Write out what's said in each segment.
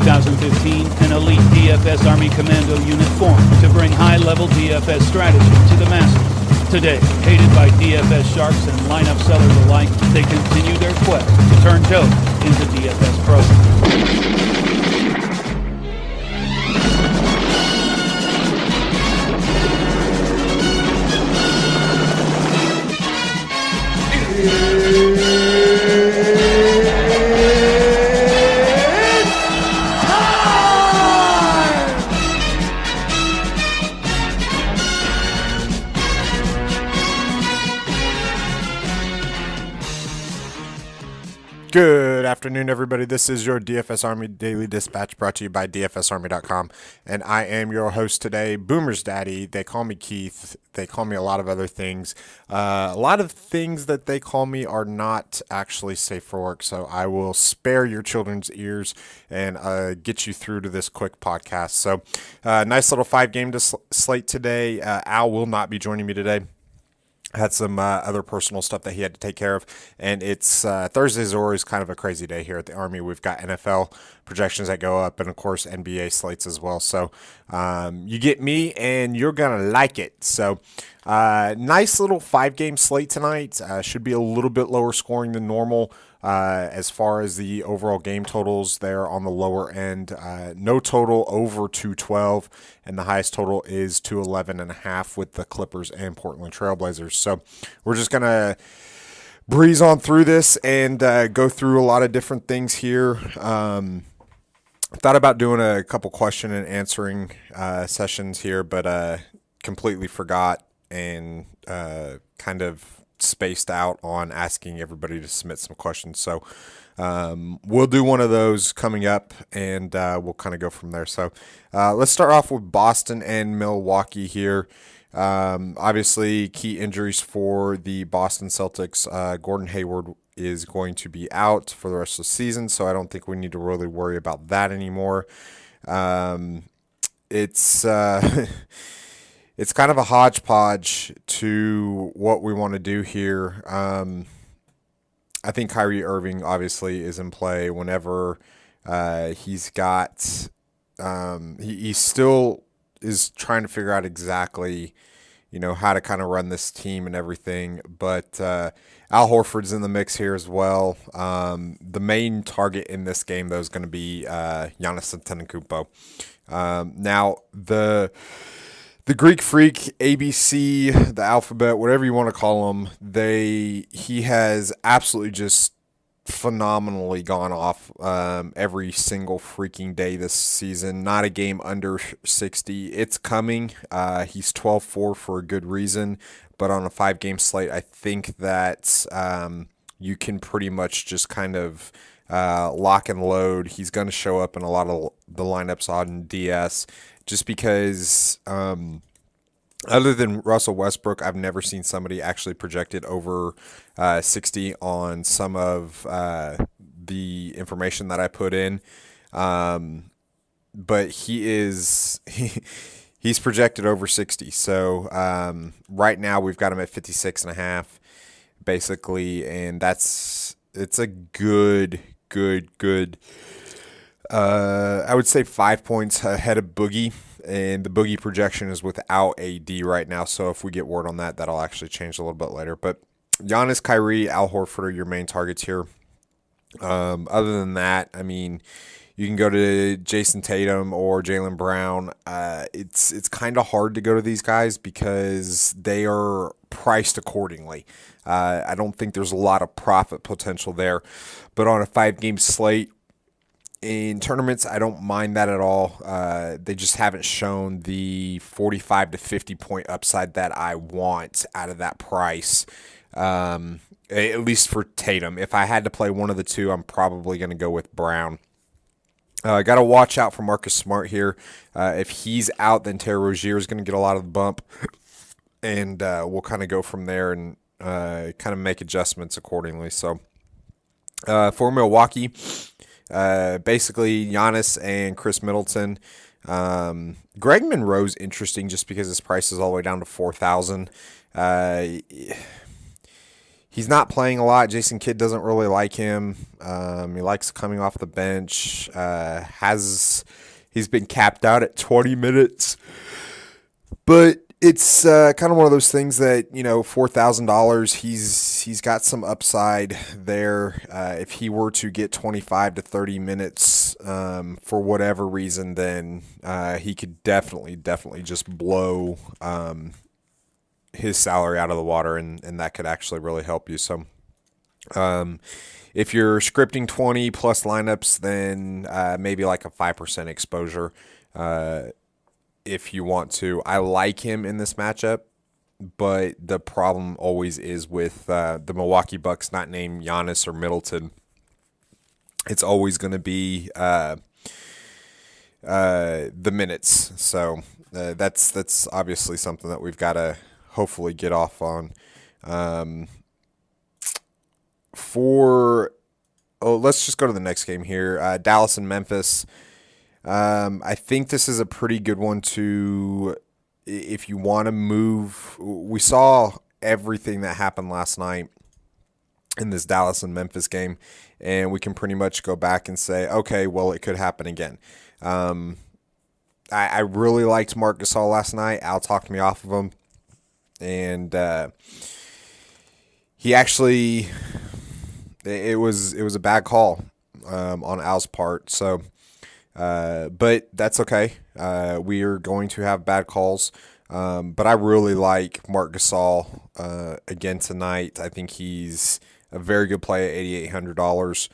2015, an elite DFS Army Commando unit formed to bring high-level DFS strategy to the masses. Today, hated by DFS sharks and lineup sellers alike, they continue their quest to turn Joe into DFS pros. Good afternoon, everybody. This is your DFS Army Daily Dispatch brought to you by DFSArmy.com, and I am your host today, Boomer's Daddy. They call me Keith. They call me a lot of other things. A lot of things that they call me are not actually safe for work, so I will spare your children's ears and get you through to this quick podcast. So, nice little 5-game slate today. Al will not be joining me today. Had some other personal stuff that he had to take care of, and it's Thursdays are always kind of a crazy day here at the Army. We've got NFL projections that go up, and of course NBA slates as well. So you get me, and you're gonna like it. So nice little 5-game slate tonight. Should be a little bit lower scoring than normal. As far as the overall game totals, they're on the lower end. No total over 212, and the highest total is 211.5 with the Clippers and Portland Trailblazers. So we're just going to breeze on through this and go through a lot of different things here. Thought about doing a couple question and answering sessions here, but completely forgot and kind of spaced out on asking everybody to submit some questions. So we'll do one of those coming up, and we'll kind of go from there. So let's start off with Boston and Milwaukee here. Obviously, key injuries for the Boston Celtics. Gordon Hayward is going to be out for the rest of the season, so I don't think we need to really worry about that anymore. It's kind of a hodgepodge to what we want to do here. I think Kyrie Irving obviously is in play whenever he's got he still is trying to figure out exactly, how to kind of run this team and everything. But Al Horford's in the mix here as well. The main target in this game, though, is going to be Giannis Antetokounmpo. Now, the Greek Freak, ABC, the alphabet, whatever you want to call them, he has absolutely just phenomenally gone off every single freaking day this season. Not a game under 60. It's coming. He's 12-4 for a good reason, but on a 5-game slate, I think that you can pretty much just kind of lock and load. He's going to show up in a lot of the lineups on DS. Just because other than Russell Westbrook, I've never seen somebody actually projected over 60 on some of the information that I put in. But he's projected over 60. So right now we've got him at 56.5 basically, and it's a good I would say 5 points ahead of Boogie, and the Boogie projection is without AD right now, so if we get word on that, that'll actually change a little bit later. But Giannis, Kyrie, Al Horford are your main targets here. Other than that, I mean, you can go to Jason Tatum or Jaylen Brown. It's kind of hard to go to these guys because they are priced accordingly. I don't think there's a lot of profit potential there, but on a 5-game slate, in tournaments, I don't mind that at all. They just haven't shown the 45 to 50 point upside that I want out of that price, at least for Tatum. If I had to play one of the two, I'm probably going to go with Brown. Got to watch out for Marcus Smart here. If he's out, then Terry Rozier is going to get a lot of the bump, and we'll kind of go from there and kind of make adjustments accordingly. So for Milwaukee, basically Giannis and Chris Middleton. Greg Monroe's interesting just because his price is all the way down to $4,000. he's not playing a lot. Jason Kidd doesn't really like him. He likes coming off the bench. He's been capped out at 20 minutes. But it's kind of one of those things that, $4,000, he's got some upside there. If he were to get 25 to 30 minutes for whatever reason, then he could definitely just blow his salary out of the water, and that could actually really help you. So if you're scripting 20 plus lineups, then maybe like a 5% exposure if you want to. I like him in this matchup, but the problem always is with the Milwaukee Bucks not named Giannis or Middleton. It's always going to be the minutes. So that's obviously something that we've got to hopefully get off on. Let's just go to the next game here. Dallas and Memphis. I think this is a pretty good one if you want to move. We saw everything that happened last night in this Dallas and Memphis game, and we can pretty much go back and say, okay, well, it could happen again. I really liked Marc Gasol last night. Al talked me off of him, and he actually, it was a bad call on Al's part. So. But that's okay. We are going to have bad calls. But I really like Marc Gasol again tonight. I think he's a very good play at $8,800.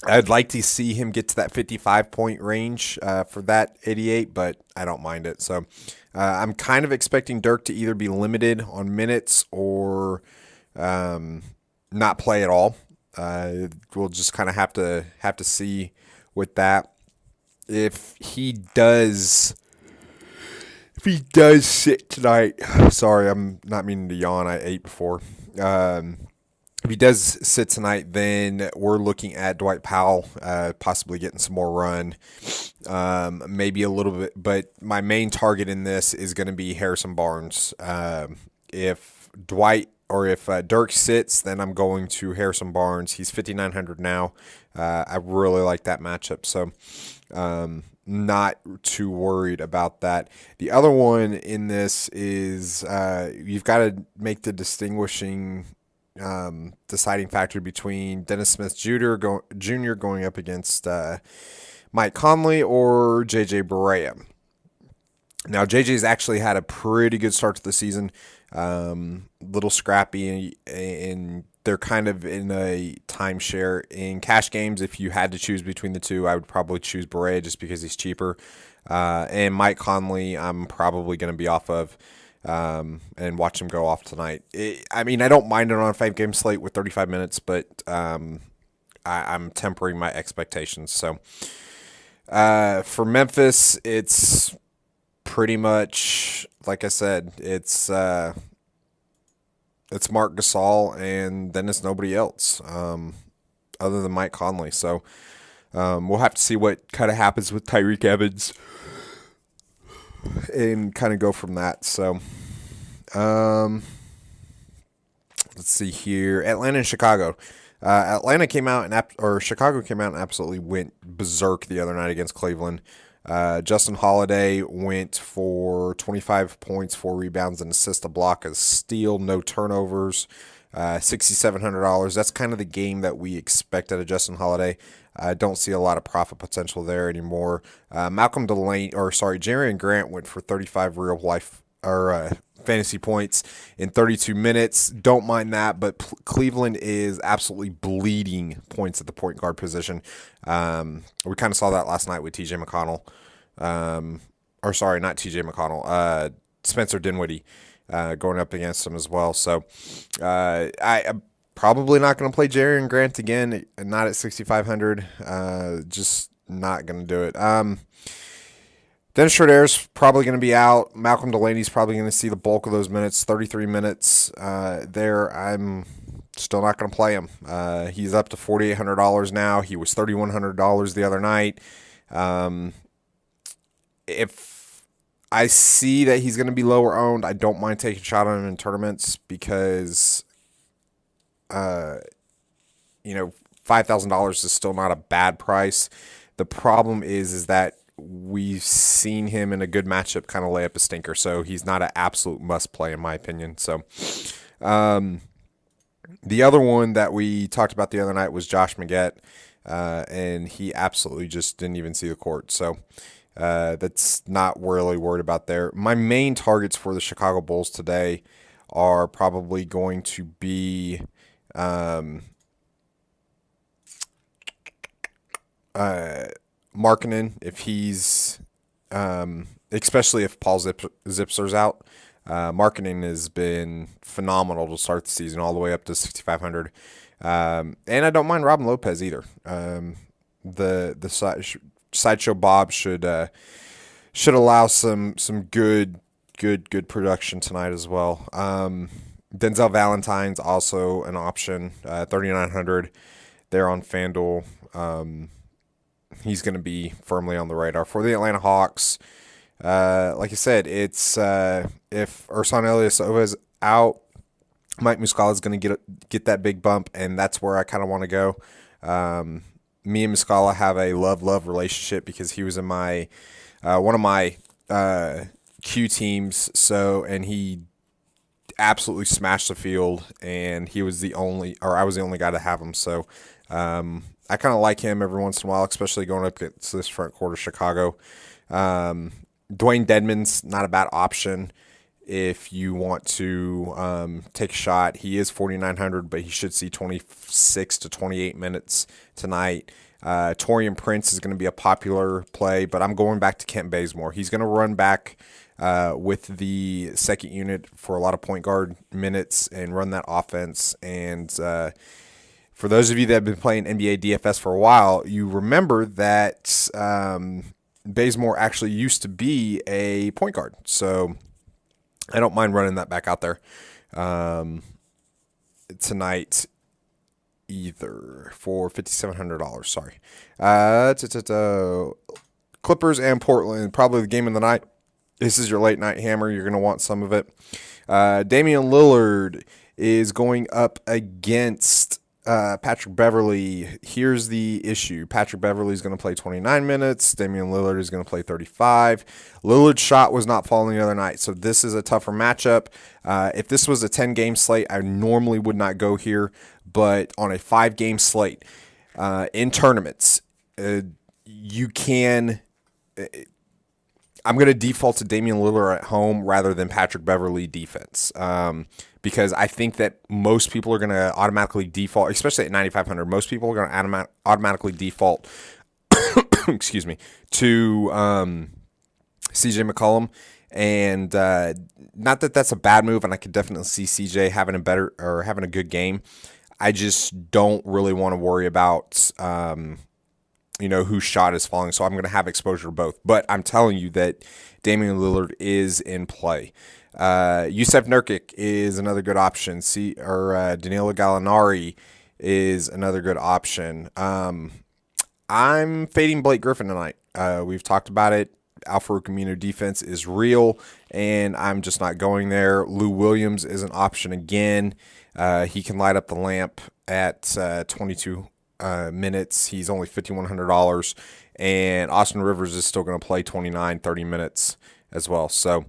I'd like to see him get to that 55-point range for that 88, but I don't mind it. So I'm kind of expecting Dirk to either be limited on minutes or not play at all. We'll just kind of have to see with that. If he does sit tonight, sorry, I'm not meaning to yawn. I ate before. If he does sit tonight, then we're looking at Dwight Powell possibly getting some more run, maybe a little bit. But my main target in this is going to be Harrison Barnes. If Dirk sits, then I'm going to Harrison Barnes. He's 5,900 now. I really like that matchup, so not too worried about that. The other one in this is you've got to make the deciding factor between Dennis Smith Jr. going up against Mike Conley or J.J. Barea. Now, JJ's actually had a pretty good start to the season. Little scrappy, and they're kind of in a timeshare. In cash games, if you had to choose between the two, I would probably choose Barea just because he's cheaper. And Mike Conley, I'm probably going to be off of and watch him go off tonight. I don't mind it on a 5-game slate with 35 minutes, but I'm tempering my expectations. So for Memphis, it's pretty much, like I said, it's Marc Gasol, and then it's nobody else other than Mike Conley. So we'll have to see what kind of happens with Tyreek Evans and kind of go from that. So let's see here. Atlanta and Chicago. Chicago came out and absolutely went berserk the other night against Cleveland. Justin Holiday went for 25 points, 4 rebounds, and assist, a block, a steal, no turnovers, $6,700. That's kind of the game that we expect out of Justin Holiday. I don't see a lot of profit potential there anymore. Jerian Grant went for 35 real life fantasy points in 32 minutes. Don't mind that, but Cleveland is absolutely bleeding points at the point guard position. We kind of saw that last night with TJ McConnell. Not TJ McConnell. Spencer Dinwiddie going up against him as well. So I'm probably not going to play Jerian Grant again, not at 6,500. Just not going to do it. Dennis Schroeder's probably going to be out. Malcolm Delaney's probably going to see the bulk of those minutes, 33 minutes there. I'm still not going to play him. He's up to $4,800 now. He was $3,100 the other night. If I see that he's going to be lower owned. I don't mind taking a shot on him in tournaments because, $5,000 is still not a bad price. The problem is that we've seen him in a good matchup kind of lay up a stinker, so he's not an absolute must play in my opinion. So, the other one that we talked about the other night was Josh Maggette, and he absolutely just didn't even see the court. So that's not really worried about there. My main targets for the Chicago Bulls today are probably going to be Markkanen, if he's especially if Paul Zipser's out. Markkanen has been phenomenal to start the season, all the way up to 6,500. And I don't mind Robin Lopez either. The Sideshow Bob should allow some good production tonight as well. Denzel Valentine's also an option, 3,900 there on FanDuel. He's going to be firmly on the radar for the Atlanta Hawks. Like I said, it's if Ersan Ilyasova is out, Mike Muscala is going to get that big bump, and that's where I kind of want to go. Me and Muscala have a love relationship because he was in my one of my Q teams. And he absolutely smashed the field, and I was the only guy to have him. So I kind of like him every once in a while, especially going up against this front court of Chicago. Dwayne Dedman's not a bad option if you want to take a shot. He is 4,900, but he should see 26 to 28 minutes tonight. Taurean Prince is going to be a popular play, but I'm going back to Kent Bazemore. He's going to run back with the second unit for a lot of point guard minutes and run that offense. And for those of you that have been playing NBA DFS for a while, you remember that Bazemore actually used to be a point guard. So I don't mind running that back out there tonight either for $5,700. Sorry. Clippers and Portland, probably the game of the night. This is your late night hammer. You're going to want some of it. Damian Lillard is going up against Patrick Beverley. Here's the issue. Patrick Beverley is going to play 29 minutes. Damian Lillard is going to play 35. Lillard's shot was not falling the other night, so this is a tougher matchup. If this was a 10-game slate, I normally would not go here, but on a 5-game slate in tournaments, you can... I'm going to default to Damian Lillard at home rather than Patrick Beverley defense. Because I think that most people are going to automatically default, especially at 9,500. Most people are going to automatically default, excuse me, to CJ McCollum, and not that that's a bad move, and I could definitely see CJ having a good game. I just don't really want to worry about whose shot is falling, so I'm going to have exposure to both. But I'm telling you that Damian Lillard is in play. Yusef Nurkic is another good option. Danilo Gallinari is another good option. I'm fading Blake Griffin tonight. We've talked about it. Al-Farouq Aminu defense is real, and I'm just not going there. Lou Williams is an option again. He can light up the lamp at 22 minutes. He's only $5,100, and Austin Rivers is still going to play 29, 30 minutes as well. So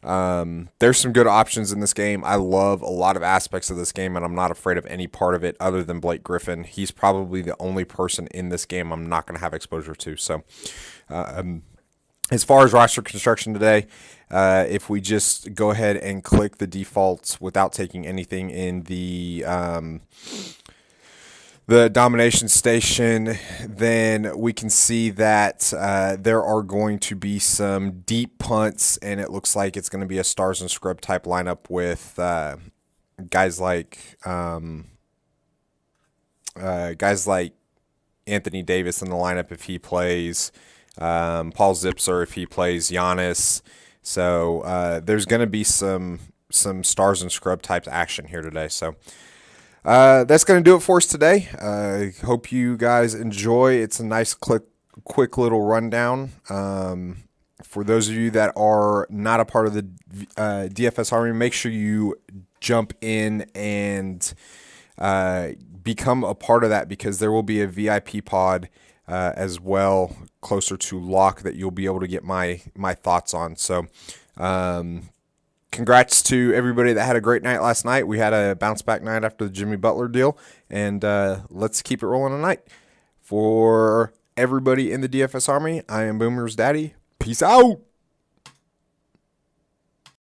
there's some good options in this game. I love a lot of aspects of this game, and I'm not afraid of any part of it other than Blake Griffin. He's probably the only person in this game I'm not going to have exposure to. So as far as roster construction today, if we just go ahead and click the defaults without taking anything in the domination station, then we can see that there are going to be some deep punts, and it looks like it's going to be a stars and scrub type lineup with guys like Anthony Davis in the lineup if he plays, Paul Zipser if he plays, Giannis. So there's going to be some stars and scrub types action here today. So that's going to do it for us today. I hope you guys enjoy. It's a nice, quick little rundown For those of you that are not a part of the DFS Army, make sure you jump in and become a part of that, because there will be a VIP pod as well closer to lock that you'll be able to get my thoughts on. So congrats to everybody that had a great night last night. We had a bounce back night after the Jimmy Butler deal, and let's keep it rolling tonight. For everybody in the DFS Army, I am Boomer's Daddy. Peace out.